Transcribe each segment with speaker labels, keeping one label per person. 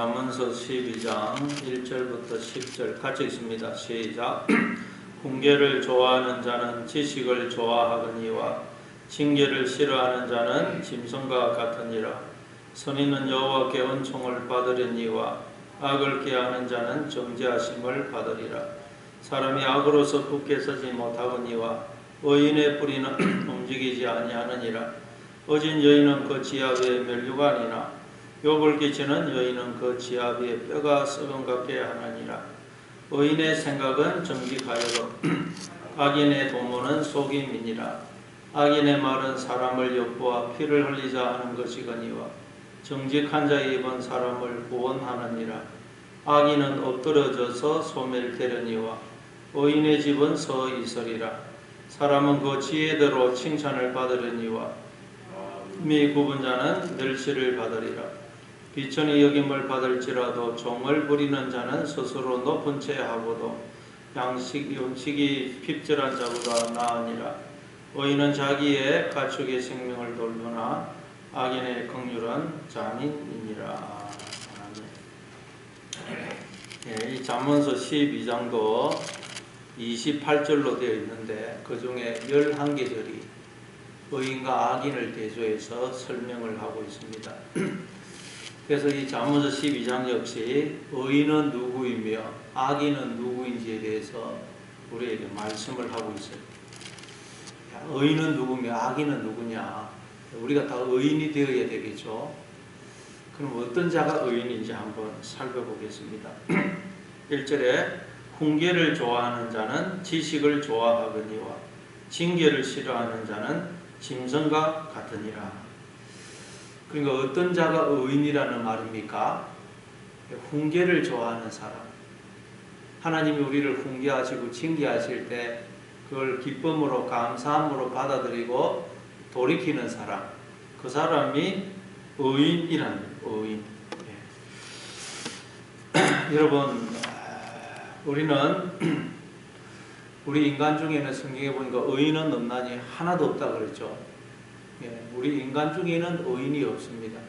Speaker 1: 잠언서 12장 1절부터 10절 같이 읽습니다. 시작. 훈계를 좋아하는 자는 지식을 좋아하거니와 징계를 싫어하는 자는 짐승과 같으니라. 선인은 여호와께 은총을 받으려니와 악을 꾀하는 자는 정죄하심을 받으리라. 사람이 악으로서 굳게 서지 못하거니와 의인의 뿌리는 움직이지 아니하느니라. 어진 여인은 그 지하 위에 멸류가 아니나 욕을 끼치는 여인은 그 지하 위에 뼈가 썩은 같게 하느니라. 의인의 생각은 정직하여도 악인의 도모는 속임이니라. 악인의 말은 사람을 엿보아 피를 흘리자 하는 것이거니와 정직한 자의 입은 사람을 구원하느니라. 악인은 엎드러져서 소매를 개려니와 의인의 집은 서 있으리라. 사람은 그 지혜대로 칭찬을 받으려니와 미 굽은 자는 멸시를 받으리라. 비천이 여김을 받을지라도 종을 부리는 자는 스스로 높은 채 하고도 음식이 핍절한 자보다 나으니라. 의인은 자기의 가축의 생명을 돌보나 악인의 긍휼은 잔인이니라. 이 잠언서 12장도 28절로 되어 있는데 그 중에 11개절이 의인과 악인을 대조해서 설명을 하고 있습니다. 그래서 이 잠언서 12장 역시 의인은 누구이며 악인은 누구인지에 대해서 우리에게 말씀을 하고 있어요. 의인은 누구며 악인은 누구냐? 우리가 다 의인이 되어야 되겠죠. 그럼 어떤 자가 의인인지 한번 살펴보겠습니다. 1절에 훈계를 좋아하는 자는 지식을 좋아하거니와 징계를 싫어하는 자는 짐승과 같으니라. 그러니까 어떤 자가 의인이라는 말입니까? 훈계를 좋아하는 사람. 하나님이 우리를 훈계하시고 징계하실 때 그걸 기쁨으로 감사함으로 받아들이고 돌이키는 사람. 그 사람이 의인이라는 의인. 여러분, 우리 인간 중에는 성경에 보니까 의인은 없나니 하나도 없다 그랬죠. 우리 인간 중에는 의인이 없습니다.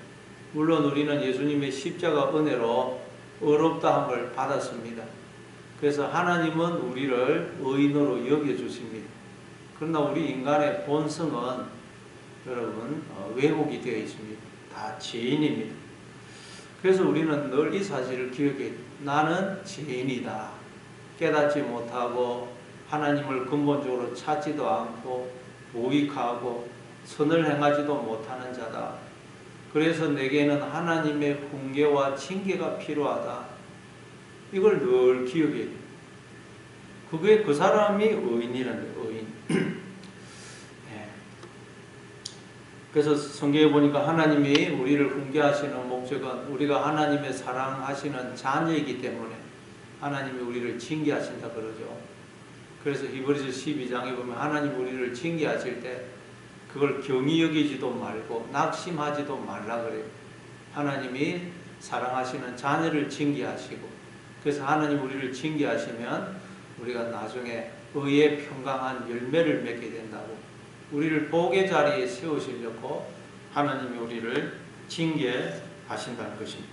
Speaker 1: 물론 우리는 예수님의 십자가 은혜로 의롭다함을 받았습니다. 그래서 하나님은 우리를 의인으로 여겨주십니다. 그러나 우리 인간의 본성은 여러분 왜곡이 되어 있습니다. 다 죄인입니다. 그래서 우리는 늘 이 사실을 기억해야 돼요. 나는 죄인이다. 깨닫지 못하고 하나님을 근본적으로 찾지도 않고 무익하고 선을 행하지도 못하는 자다. 그래서 내게는 하나님의 훈계와 징계가 필요하다. 이걸 늘 기억해야 돼요. 그게 그 사람이 의인이라는 거예요. 의인. 그래서 성경에 보니까 하나님이 우리를 훈계하시는 목적은 우리가 하나님의 사랑하시는 자녀이기 때문에 하나님이 우리를 징계하신다 그러죠. 그래서 히브리서 12장에 보면 하나님 우리를 징계하실 때 그걸 경히 여기지도 말고 낙심하지도 말라 그래요. 하나님이 사랑하시는 자녀를 징계하시고 그래서 하나님 우리를 징계하시면 우리가 나중에 의의 평강한 열매를 맺게 된다고 우리를 복의 자리에 세우시려고 하나님이 우리를 징계하신다는 것입니다.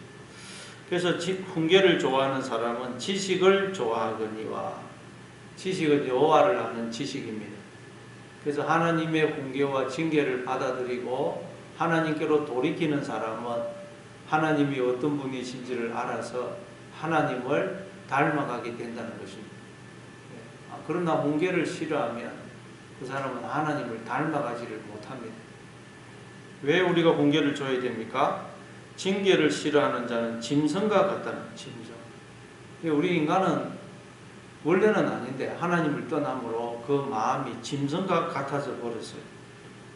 Speaker 1: 그래서 훈계를 좋아하는 사람은 지식을 좋아하거니와 지식은 여호와를 아는 지식입니다. 그래서 하나님의 훈계와 징계를 받아들이고 하나님께로 돌이키는 사람은 하나님이 어떤 분이신지를 알아서 하나님을 닮아가게 된다는 것입니다. 그러나 훈계를 싫어하면 그 사람은 하나님을 닮아가지를 못합니다. 왜 우리가 훈계를 줘야 됩니까? 징계를 싫어하는 자는 짐승과 같다는 짐승. 우리 인간은 원래는 아닌데 하나님을 떠남으로 그 마음이 짐승과 같아져 버렸어요.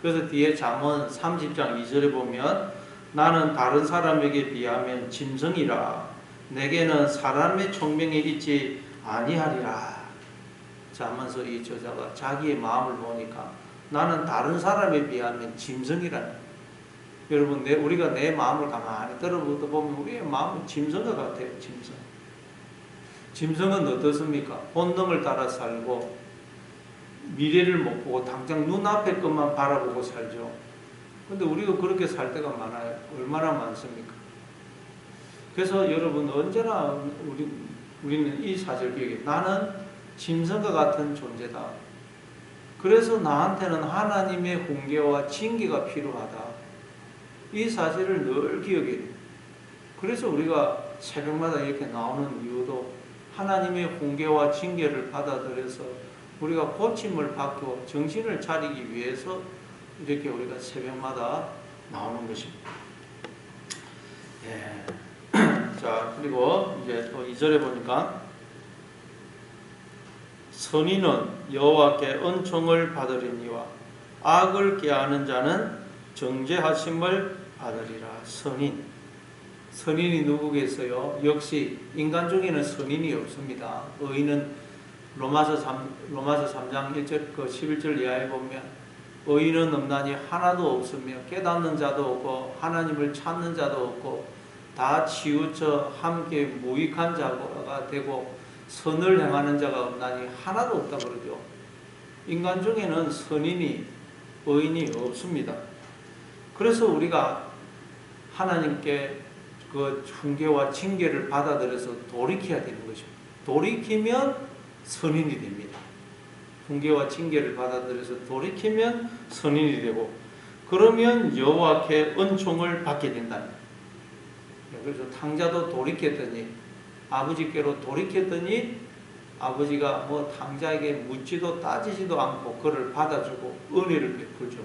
Speaker 1: 그래서 뒤에 잠언 30장 2절에 보면 나는 다른 사람에게 비하면 짐승이라 내게는 사람의 총명이 있지 아니하리라. 잠언서 이 저자가 자기의 마음을 보니까 나는 다른 사람에 비하면 짐승이라는. 여러분 우리가 내 마음을 가만히 들어보면 우리의 마음은 짐승과 같아요. 짐승. 짐승은 어떻습니까? 본능을 따라 살고 미래를 못 보고 당장 눈앞의 것만 바라보고 살죠. 근데 우리가 그렇게 살 때가 많아요. 얼마나 많습니까? 그래서 여러분 언제나 우리는 이 사실 기억해. 나는 짐승과 같은 존재다. 그래서 나한테는 하나님의 훈계와 징계가 필요하다. 이 사실을 늘 기억해야 돼요. 그래서 우리가 새벽마다 이렇게 나오는 이유도 하나님의 훈계와 징계를 받아들여서 우리가 고침을 받고 정신을 차리기 위해서 이렇게 우리가 새벽마다 나오는 것입니다. 예. 자, 그리고 이제 또 2절에 보니까 선인은 여호와께 은총을 받으리니와 악을 꾀하는 자는 정죄하심을 받으리라. 선인이 누구겠어요? 역시 인간 중에는 선인이 없습니다. 의인은 로마서 3장 1절 11절 이하에 보면 의인은 없나니 하나도 없으며 깨닫는 자도 없고 하나님을 찾는 자도 없고 다 치우쳐 함께 무익한 자가 되고 선을 행하는 자가 없나니 하나도 없다 그러죠. 인간 중에는 선인이 의인이 없습니다. 그래서 우리가 하나님께 그 훈계와 징계를 받아들여서 돌이켜야 되는 것입니다. 돌이키면 선인이 됩니다. 훈계와 징계를 받아들여서 돌이키면 선인이 되고 그러면 여호와께 은총을 받게 된다. 그래서 탕자도 돌이켰더니 아버지께로 돌이켰더니 아버지가 뭐 탕자에게 묻지도 따지지도 않고 그를 받아주고 은혜를 베풀죠.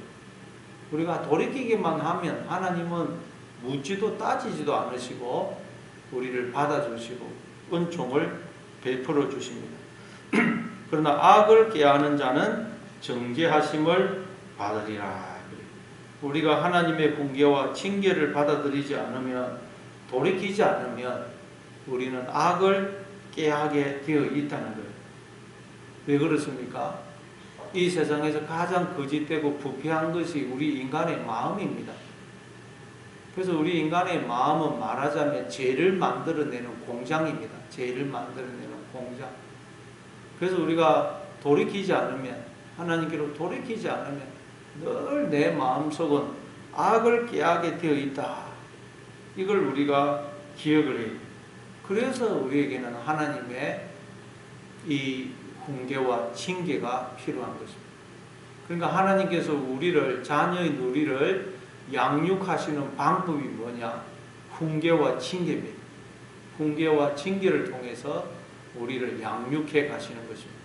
Speaker 1: 우리가 돌이키기만 하면 하나님은 묻지도 따지지도 않으시고 우리를 받아주시고 은총을 베풀어 주십니다. 그러나 악을 꾀하는 자는 정죄하심을 받으리라. 우리가 하나님의 훈계와 징계를 받아들이지 않으면 돌이키지 않으면 우리는 악을 꾀하게 되어 있다는 거예요. 왜 그렇습니까? 이 세상에서 가장 거짓되고 부패한 것이 우리 인간의 마음입니다. 그래서 우리 인간의 마음은 말하자면 죄를 만들어내는 공장입니다. 죄를 만들어내는 공장. 그래서 우리가 돌이키지 않으면 하나님께로 돌이키지 않으면 늘 내 마음속은 악을 꾀하게 되어 있다. 이걸 우리가 기억을 해요. 그래서 우리에게는 하나님의 이 훈계와 징계가 필요한 것입니다. 그러니까 하나님께서 자녀인 우리를 양육하시는 방법이 뭐냐? 훈계와 징계입니다. 훈계와 징계를 통해서 우리를 양육해 가시는 것입니다.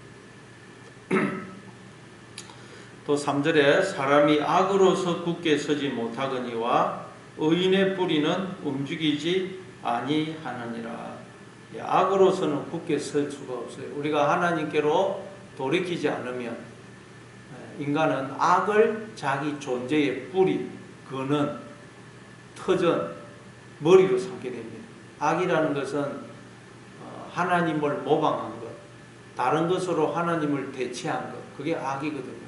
Speaker 1: 또 3절에 사람이 악으로서 굳게 서지 못하거니와 의인의 뿌리는 움직이지 아니하느니라. 악으로서는 굳게 설 수가 없어요. 우리가 하나님께로 돌이키지 않으면 인간은 악을 자기 존재의 뿌리, 근원, 터전, 머리로 삼게 됩니다. 악이라는 것은 하나님을 모방한 것, 다른 것으로 하나님을 대체한 것, 그게 악이거든요.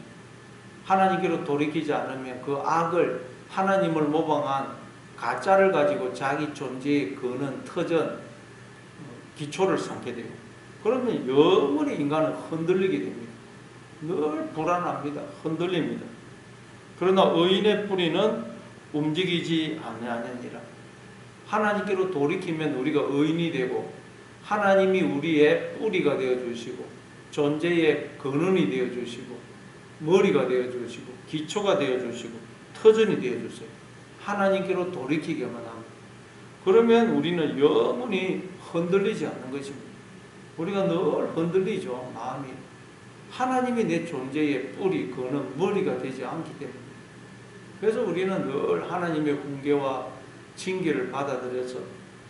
Speaker 1: 하나님께로 돌이키지 않으면 그 악을 하나님을 모방한 가짜를 가지고 자기 존재의 근원, 터전, 기초를 삼게 되고 그러면 영원히 인간은 흔들리게 됩니다. 늘 불안합니다. 흔들립니다. 그러나 의인의 뿌리는 움직이지 아니하느니라. 하나님께로 돌이키면 우리가 의인이 되고 하나님이 우리의 뿌리가 되어주시고 존재의 근원이 되어주시고 머리가 되어주시고 기초가 되어주시고 터전이 되어주세요. 하나님께로 돌이키기만 합니다. 그러면 우리는 영원히 흔들리지 않는 것입니다. 우리가 늘 흔들리죠. 마음이. 하나님이 내 존재의 뿌리, 근원, 머리가 되지 않기 때문에. 그래서 우리는 늘 하나님의 훈계와 징계를 받아들여서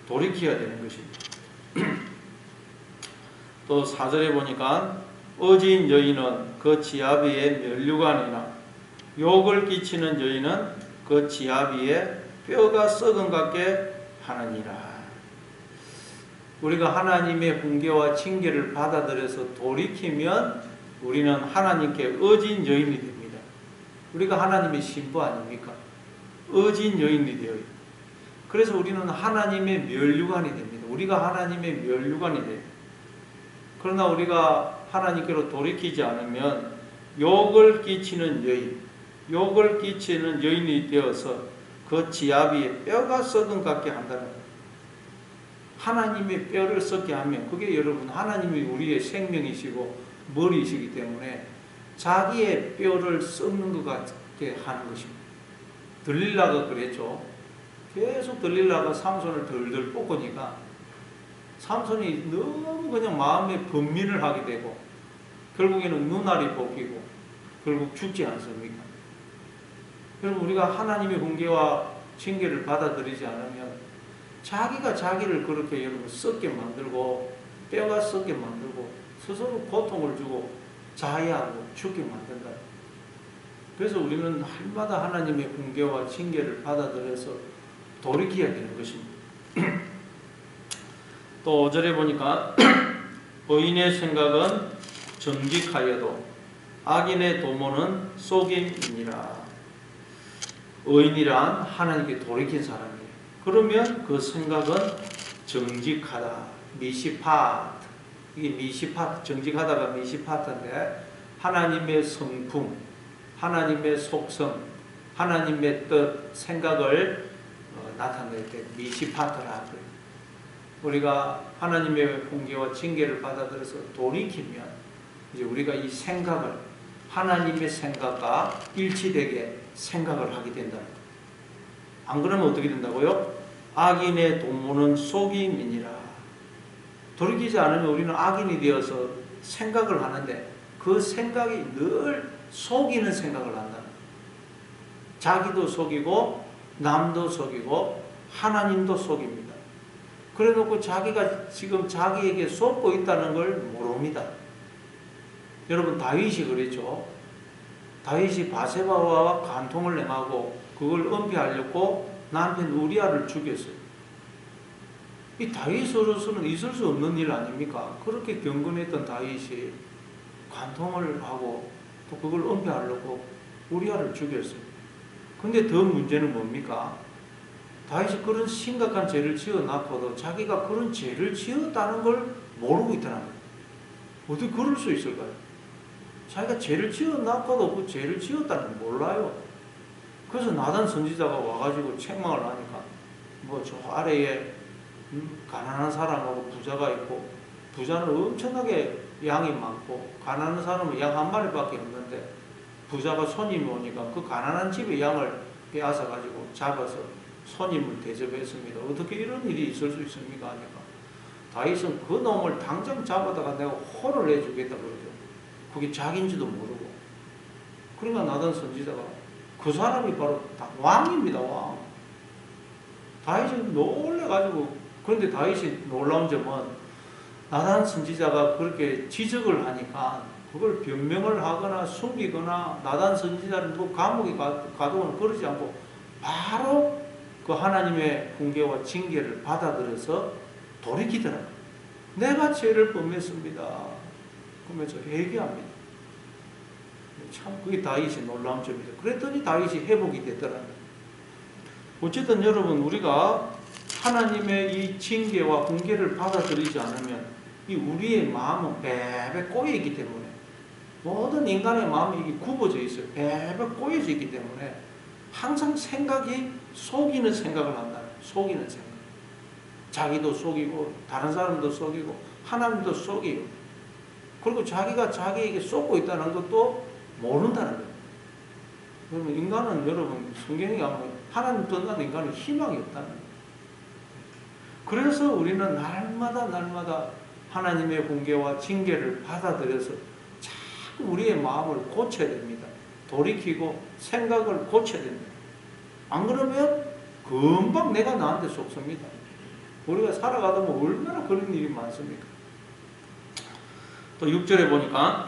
Speaker 1: 돌이켜야 되는 것입니다. 또 4절에 보니까 어진 여인은 그 지아비의 면류관이나 욕을 끼치는 여인은 그 지아비의 뼈가 썩은 같게 하느니라. 우리가 하나님의 훈계와 징계를 받아들여서 돌이키면 우리는 하나님께 어진 여인이 됩니다. 우리가 하나님의 신부 아닙니까? 어진 여인이 되어요. 그래서 우리는 하나님의 면류관이 됩니다. 우리가 하나님의 면류관이 돼요. 그러나 우리가 하나님께로 돌이키지 않으면 욕을 끼치는 여인이 되어서 그 지아비의 뼈가 썩은 같게 한다는 거예요. 하나님의 뼈를 썩게 하면 그게 여러분 하나님이 우리의 생명이시고 머리이시기 때문에 자기의 뼈를 썩는 것 같게 하는 것입니다. 들릴라가 그랬죠. 계속 들릴라가 삼손을 덜덜 볶으니까 삼손이 너무 그냥 마음에 번민을 하게 되고 결국에는 눈알이 뽑히고 결국 죽지 않습니까? 여러분 우리가 하나님의 훈계와 징계를 받아들이지 않으면 자기가 자기를 그렇게 여러분 썩게 만들고 뼈가 썩게 만들고 스스로 고통을 주고 자해하고 죽게 만든다. 그래서 우리는 날마다 하나님의 훈계와 징계를 받아들여서 돌이켜야 되는 것입니다. 또 5절에 보니까 의인의 생각은 정직하여도 악인의 도모는 속임이니라. 의인이란 하나님께 돌이킨 사람이에요. 그러면 그 생각은 정직하다. 미시파트. 이게 미시파트. 정직하다가 미시파트인데 하나님의 성품, 하나님의 속성, 하나님의 뜻, 생각을 나타낼 때 미시파트라 그래요. 우리가 하나님의 훈계와 징계를 받아들여서 돌이키면 이제 우리가 이 생각을 하나님의 생각과 일치되게 생각을 하게 된다. 안 그러면 어떻게 된다고요? 악인의 도모는 속임이니라. 돌이키지 않으면 우리는 악인이 되어서 생각을 하는데 그 생각이 늘 속이는 생각을 한다. 자기도 속이고 남도 속이고 하나님도 속입니다. 그래 놓고 자기가 지금 자기에게 속고 있다는 걸 모릅니다. 여러분 다윗이 그랬죠. 다윗이 바세바와 간통을 행하고 그걸 은폐하려고 남편 우리아를 죽였어요. 이 다윗으로서는 있을 수 없는 일 아닙니까? 그렇게 경건했던 다윗이 간통을 하고 또 그걸 은폐하려고 우리아를 죽였어요. 근데 더 문제는 뭡니까? 다윗이 그런 심각한 죄를 지어놨고도 자기가 그런 죄를 지었다는 걸 모르고 있다는 거예요. 어떻게 그럴 수 있을까요? 자기가 죄를 지어놨고도 그 죄를 지었다는 걸 몰라요. 그래서 나단 선지자가 와가지고 책망을 하니까 뭐 저 아래에 가난한 사람하고 부자가 있고 부자는 엄청나게 양이 많고 가난한 사람은 양 한 마리밖에 없는데 부자가 손님이 오니까 그 가난한 집의 양을 빼앗아 가지고 잡아서 손님을 대접했습니다. 어떻게 이런 일이 있을 수 있습니까? 하니까 다윗은 그 놈을 당장 잡아다가 내가 호를 내주겠다 그러죠. 그게 자기인지도 모르고. 그러니까 나단 선지자가 그 사람이 바로 왕입니다. 왕. 다윗이 놀래가지고. 그런데 다윗이 놀라운 점은 나단 선지자가 그렇게 지적을 하니까 그걸 변명을 하거나 숨기거나 나단 선지자를 뭐 감옥에 가두거나 그러지 않고 바로 그 하나님의 훈계와 징계를 받아들여서 돌이키더라고요. 내가 죄를 범했습니다. 그러면서 회개합니다. 참 그게 다윗의 놀라운 점이죠. 그랬더니 다윗이 회복이 되더라고요. 어쨌든 여러분 우리가 하나님의 이 징계와 훈계를 받아들이지 않으면 이 우리의 마음은 배배 꼬여있기 때문에 모든 인간의 마음이 이게 굽어져 있어요. 배배 꼬여져 있기 때문에 항상 생각이 속이는 생각을 한다. 속이는 생각. 자기도 속이고 다른 사람도 속이고 하나님도 속이고 그리고 자기가 자기에게 속고 있다는 것도 모른다는 거예요. 그러면 인간은 여러분 성경에 가면 하나님 떠난 인간은 희망이 없다는 거예요. 그래서 우리는 날마다 하나님의 훈계와 징계를 받아들여서 자꾸 우리의 마음을 고쳐야 됩니다. 돌이키고 생각을 고쳐야 됩니다. 안 그러면 금방 내가 나한테 속습니다. 우리가 살아가다 보면 얼마나 그런 일이 많습니까? 또 6절에 보니까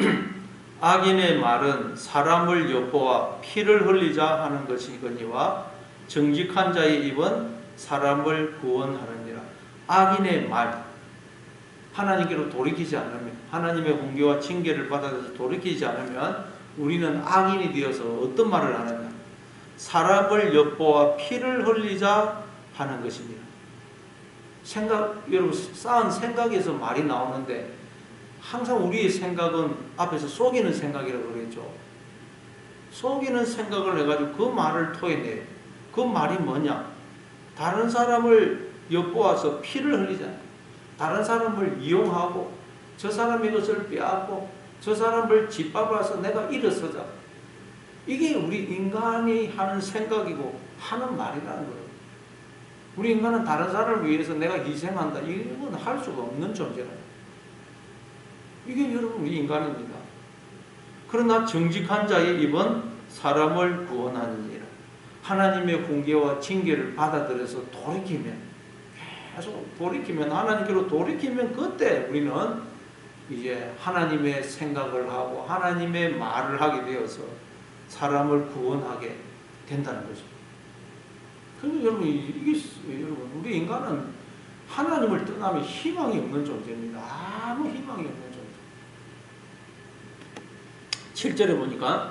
Speaker 1: 악인의 말은 사람을 엿보아 피를 흘리자 하는 것이거니와 정직한 자의 입은 사람을 구원하느니라. 악인의 말, 하나님께로 돌이키지 않으면, 하나님의 훈계와 징계를 받아서 돌이키지 않으면 우리는 악인이 되어서 어떤 말을 하느냐? 사람을 엿보아 피를 흘리자 하는 것입니다. 생각, 여러분 쌓은 생각에서 말이 나오는데 항상 우리의 생각은 앞에서 속이는 생각이라고 그랬죠. 속이는 생각을 해가지고 그 말을 토해내요. 그 말이 뭐냐? 다른 사람을 엿보아서 피를 흘리잖아요. 다른 사람을 이용하고 저 사람의 것을 빼앗고 저 사람을 짓밟아서 내가 일어서자. 이게 우리 인간이 하는 생각이고 하는 말이라는 거예요. 우리 인간은 다른 사람을 위해서 내가 희생한다. 이건 할 수가 없는 존재라요. 이게 여러분 우리 인간입니다. 그러나 정직한 자의 입은 사람을 구원하느니라. 하나님의 훈계와 징계를 받아들여서 계속 돌이키면 하나님께로 돌이키면 그때 우리는 이제 하나님의 생각을 하고 하나님의 말을 하게 되어서 사람을 구원하게 된다는 거죠. 그런데 여러분 여러분 우리 인간은 하나님을 떠나면 희망이 없는 존재입니다. 아무 희망이 없는 존재. 7절에 보니까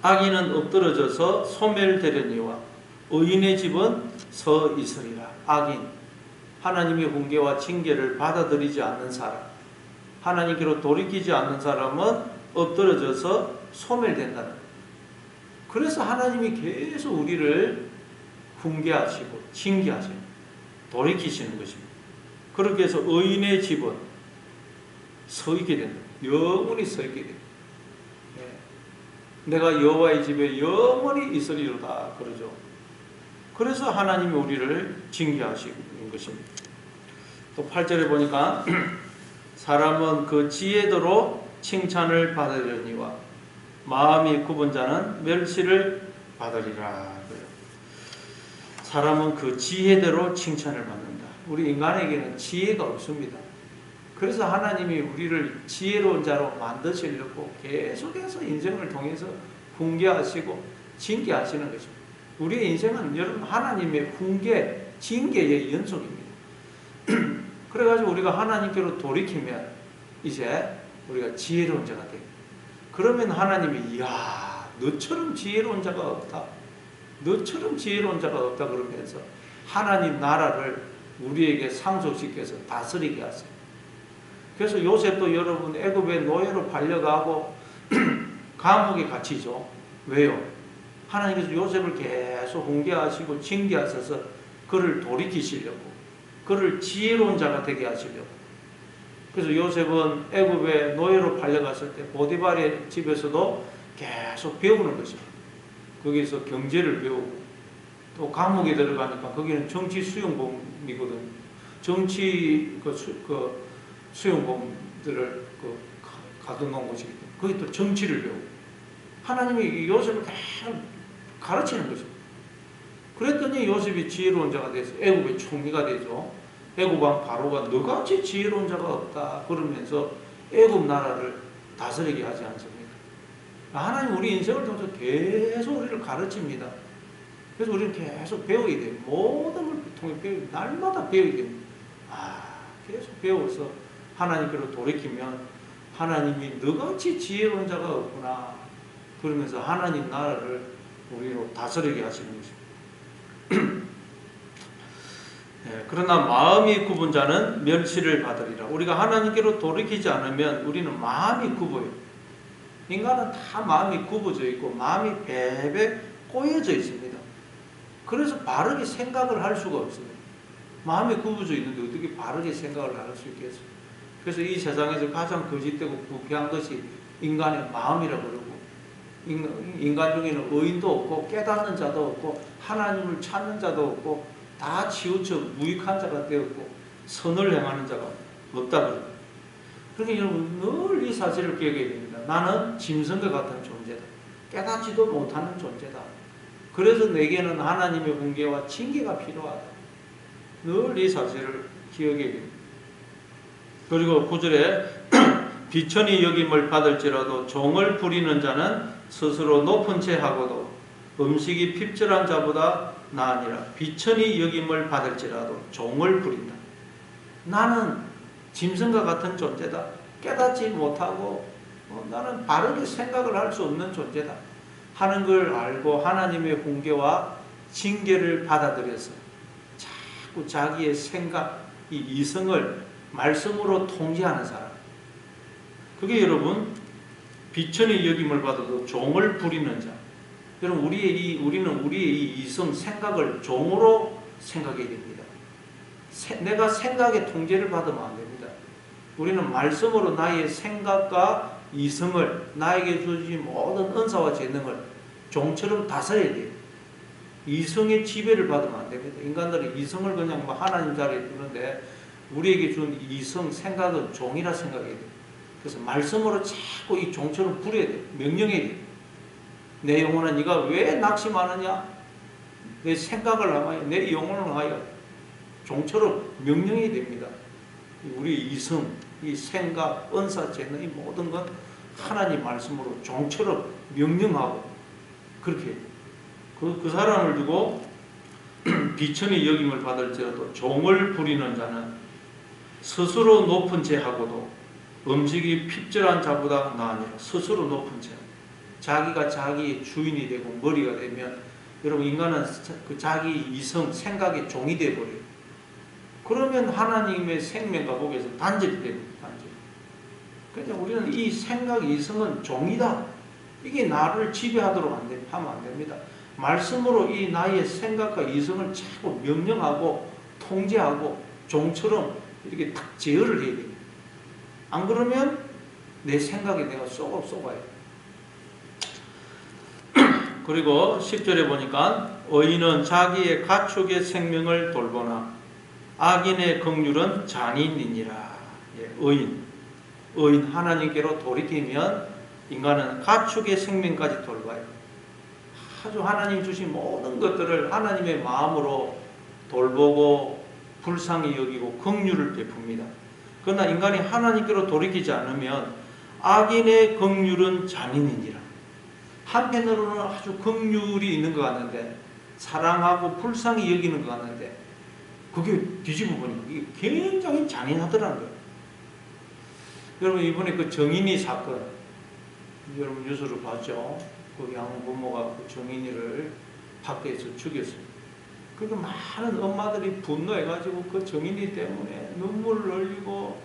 Speaker 1: 악인은 엎드러져서 소멸되려니와 의인의 집은 서 있으리라. 악인, 하나님의 훈계와 징계를 받아들이지 않는 사람, 하나님께로 돌이키지 않는 사람은 엎드러져서 소멸된다는 거예요. 그래서 하나님이 계속 우리를 훈계하시고 징계하시고 돌이키시는 것입니다. 그렇게 해서 의인의 집은 서 있게 된다. 영원히 서 있게 된다. 내가 여호와의 집에 영원히 있으리로다 그러죠. 그래서 하나님이 우리를 징계하시는 것입니다. 또 8절에 보니까 사람은 그 지혜대로 칭찬을 받으려니와 마음이 굽은 자는 멸시를 받으리라. 사람은 그 지혜대로 칭찬을 받는다. 우리 인간에게는 지혜가 없습니다. 그래서 하나님이 우리를 지혜로운 자로 만드시려고 계속해서 인생을 통해서 훈계하시고 징계하시는 것입니다. 우리의 인생은 여러분 하나님의 훈계, 징계의 연속입니다. 그래가지고 우리가 하나님께로 돌이키면 이제 우리가 지혜로운 자가 돼요. 그러면 하나님이 이야 너처럼 지혜로운 자가 없다. 너처럼 지혜로운 자가 없다 그러면서 하나님 나라를 우리에게 상속시켜서 다스리게 하세요. 그래서 요셉도 여러분 애굽의 노예로 팔려가고 감옥에 갇히죠. 왜요? 하나님께서 요셉을 계속 훈계하시고 징계하셔서 그를 돌이키시려고, 그를 지혜로운 자가 되게 하시려고. 그래서 요셉은 애굽의 노예로 팔려갔을 때 보디발의 집에서도 계속 배우는 것입니다. 거기서 경제를 배우고 또 감옥에 들어가니까 거기는 정치 수용범이거든요. 정치 수용범들을 가둬놓은 곳이기 때문에 거기 또 정치를 배우고 하나님이 요셉을 계속 가르치는 것입니다. 그랬더니 요셉이 지혜로운 자가 돼서 애굽의 총리가 되죠. 애굽 왕 바로가 너같이 지혜로운 자가 없다 그러면서 애굽 나라를 다스리게 하지 않습니까? 하나님 우리 인생을 통해서 계속 우리를 가르칩니다. 그래서 우리는 계속 배워야 돼요. 모든 걸 통해 배워야 돼요. 날마다 배워야 됩니다. 계속 배워서 하나님께로 돌이키면 하나님이 너같이 지혜로운 자가 없구나 그러면서 하나님 나라를 우리로 다스리게 하시는 것입니다. 그러나 마음이 굽은 자는 멸시를 받으리라. 우리가 하나님께로 돌이키지 않으면 우리는 마음이 굽어요. 인간은 다 마음이 굽어져 있고 마음이 배배 꼬여져 있습니다. 그래서 바르게 생각을 할 수가 없습니다. 마음이 굽어져 있는데 어떻게 바르게 생각을 할 수 있겠어요? 그래서 이 세상에서 가장 거짓되고 부패한 것이 인간의 마음이라고 그러고 인간 중에는 의인도 없고 깨닫는 자도 없고 하나님을 찾는 자도 없고 다 치우쳐 무익한 자가 되었고 선을 행하는 자가 없다 그래요. 그러니까 여러분 늘 이 사실을 기억해야 됩니다. 나는 짐승과 같은 존재다. 깨닫지도 못하는 존재다. 그래서 내게는 하나님의 훈계와 징계가 필요하다. 늘 이 사실을 기억해야 됩니다. 그리고 9절에 비천히 여김을 받을지라도 종을 부리는 자는 스스로 높은 채 하고도 음식이 핍절한 자보다 나으니라. 비천히 여김을 받을지라도 종을 부린다. 나는 짐승과 같은 존재다. 깨닫지 못하고 나는 바르게 생각을 할 수 없는 존재다 하는 걸 알고 하나님의 훈계와 징계를 받아들여서 자꾸 자기의 생각, 이 이성을 말씀으로 통제하는 사람. 그게 여러분 비천히 여김을 받아도 종을 부리는 자. 여러분 우리는 우리의 이 이성 생각을 종으로 생각해야 됩니다. 내가 생각의 통제를 받으면 안 됩니다. 우리는 말씀으로 나의 생각과 이성을, 나에게 주신 모든 은사와 재능을 종처럼 다스려야 돼요. 이성의 지배를 받으면 안 됩니다. 인간들은 이성을 그냥 하나님 자리에 두는데 우리에게 준 이성, 생각은 종이라 생각해야 돼요. 그래서 말씀으로 자꾸 이 종처럼 부려야 돼요. 명령해야 돼요. 내 영혼아 네가 왜 낙심하느냐? 내 생각을 하여 내 영혼을 하여 종처럼 명령해야 됩니다. 우리 이성, 이 생각, 은사, 재능 이 모든 건 하나님 말씀으로 종처럼 명령하고 그렇게 그 사람을 두고 비천히 여김을 받을지라도 종을 부리는 자는 스스로 높은 죄하고도 음식이 핍절한 자보다 나으니라. 스스로 높은 죄. 자기가 자기의 주인이 되고 머리가 되면 여러분 인간은 그 자기 이성, 생각의 종이 되어버려요. 그러면 하나님의 생명과 복에서 단절이 됩니다. 단절. 그러니까 우리는 이 생각, 이성은 종이다. 이게 나를 지배하도록 하면 안 됩니다. 말씀으로 이 나의 생각과 이성을 자꾸 명령하고 통제하고 종처럼 이렇게 딱 제어를 해야 됩니다. 안 그러면 내 생각에 내가 쏘가요. 그리고 10절에 보니까 의인은 자기의 가축의 생명을 돌보나 악인의 긍휼은 잔인이니라. 예, 의인 하나님께로 돌이키면 인간은 가축의 생명까지 돌봐요. 아주 하나님 주신 모든 것들을 하나님의 마음으로 돌보고 불쌍히 여기고 긍휼을 베풉니다. 그러나 인간이 하나님께로 돌이키지 않으면 악인의 긍휼은 잔인이니라. 한편으로는 아주 긍휼이 있는 것 같는데 사랑하고 불쌍히 여기는 것 같는데 그게 뒤집어 보니까 이게 굉장히 잔인하더라는 거예요. 여러분 이번에 그 정인이 사건 여러분 뉴스를 봤죠? 그 양부모가 그 정인이를 학교에서 죽였습니다. 그러니까 많은 엄마들이 분노해가지고 그 정인이 때문에 눈물을 흘리고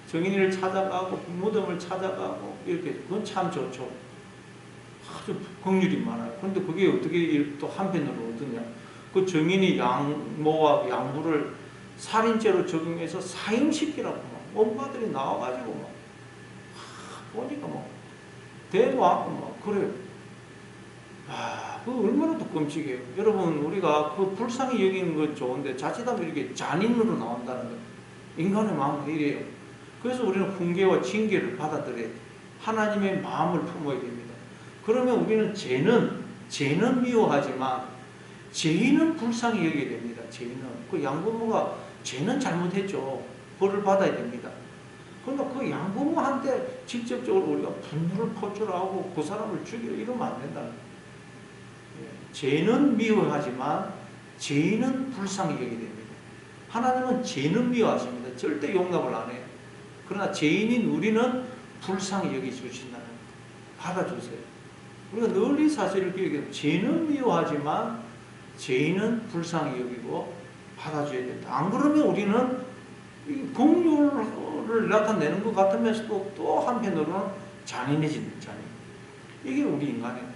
Speaker 1: 정인이를 찾아가고 무덤을 찾아가고 이렇게 그건 참 좋죠. 아주 긍휼이 많아요. 그런데 그게 어떻게 또 한편으로 어떠냐? 그 정인이 양모와 양부를 살인죄로 적용해서 사형시키라고 막 엄마들이 나와가지고 막 보니까 막 대모하고 막 그래요. 그 얼마나 또 끔찍해요. 여러분 우리가 그 불쌍히 여기는 건 좋은데 자칫하면 이렇게 잔인으로 나온다는 거예요. 인간의 마음은 이래요. 그래서 우리는 훈계와 징계를 받아들여야 돼요. 하나님의 마음을 품어야 됩니다. 그러면 우리는 죄는 미워하지만 죄인은 불쌍히 여겨야 됩니다. 죄인은. 그 양부모가 죄는 잘못했죠. 벌을 받아야 됩니다. 그러나 그 양부모한테 직접적으로 우리가 분노를 표출하고 그 사람을 죽여 이러면 안 된다는 거예요. 죄는 미워하지만 죄인은 불쌍히 여겨야 됩니다. 하나님은 죄는 미워하십니다. 절대 용납을 안 해요. 그러나 죄인인 우리는 불쌍히 여기주신다는 거예요. 받아주세요. 우리가 늘 이 사실을 기억해요. 죄는 미워하지만 죄인은 불쌍히 여기고 받아줘야 된다. 안 그러면 우리는 긍휼을 나타내는 것 같으면서도 또 한편으로는 잔인해지는 잔인. 이게 우리 인간이에요.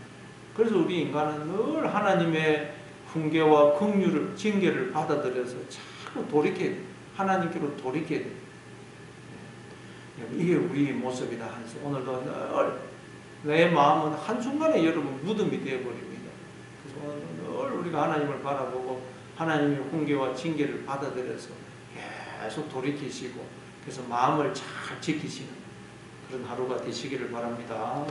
Speaker 1: 그래서 우리 인간은 늘 하나님의 훈계와 긍휼을 징계를 받아들여서 자꾸 돌이켜야 돼. 하나님께로 돌이켜야 돼. 이게 우리의 모습이다. 해서 오늘도 늘 내 마음은 한순간에 여러분 무덤이 되어버립니다. 그래서 오늘 늘 우리가 하나님을 바라보고 하나님의 훈계와 징계를 받아들여서 계속 돌이키시고 그래서 마음을 잘 지키시는 그런 하루가 되시기를 바랍니다.